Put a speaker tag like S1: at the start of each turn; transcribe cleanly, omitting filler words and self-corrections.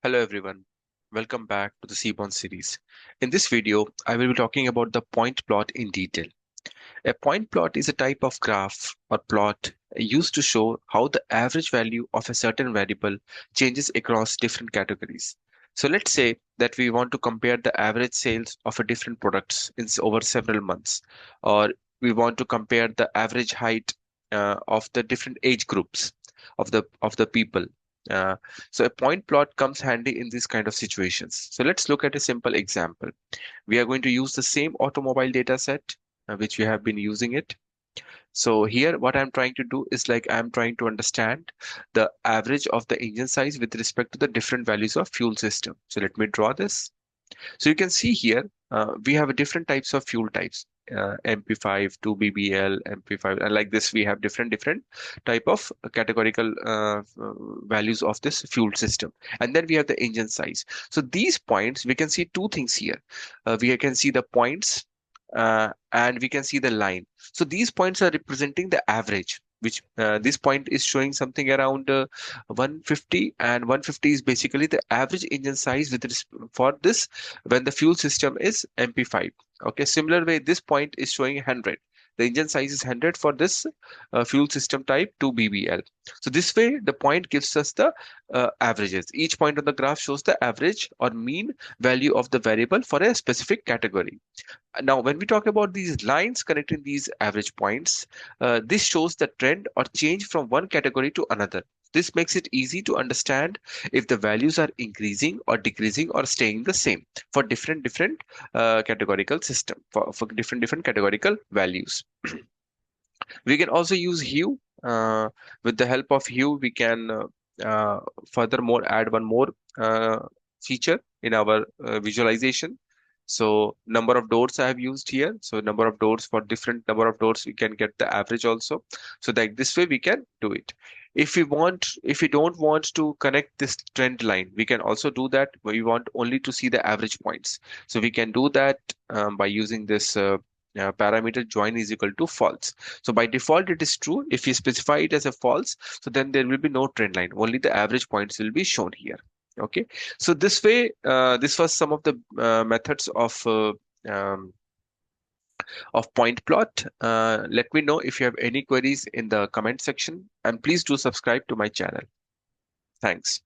S1: Hello everyone, welcome back to the Seaborn series. In this video, I will be talking about the point plot in detail. A point plot is a type of graph or plot used to show how the average value of a certain variable changes across different categories. So let's say that we want to compare the average sales of a different products over several months, or we want to compare the average height of the different age groups of the people. Uh, so a point plot comes handy in these kind of situations. So let's look at a simple example. We are going to use the same automobile data set which we have been using it. So here what I'm trying to do is like I'm trying to understand the average of the engine size with respect to the different values of fuel system. So let me draw this. So you can see here we have different types of fuel types. MP5, 2BBL, MP5, and like this we have different type of categorical values of this fuel system. And then we have the engine size. So these points, we can see two things here. We can see the points and we can see the line. So these points are representing the average, which this point is showing something around 150, and 150 is basically the average engine size for this when the fuel system is MP5. Okay, similar way, this point is showing 100. The engine size is 100 for this fuel system type 2BBL. So this way, the point gives us the averages. Each point on the graph shows the average or mean value of the variable for a specific category. Now, when we talk about these lines connecting these average points, this shows the trend or change from one category to another. This makes it easy to understand if the values are increasing or decreasing or staying the same for different categorical system for different categorical values. We can also use hue. With the help of hue, we can furthermore add one more uh, feature in our visualization. So number of doors I have used here. So number of doors, for different number of doors, we can get the average also. So that this way we can do it. If we don't want to connect this trend line, we can also do that. We want only to see the average points. So we can do that by using this parameter join is equal to false. So by default, it is true. If you specify it as a false, so then there will be no trend line. Only the average points will be shown here. Okay. So this way, this was some of the methods of point plot. Let me know if you have any queries in the comment section, and please do subscribe to my channel. Thanks.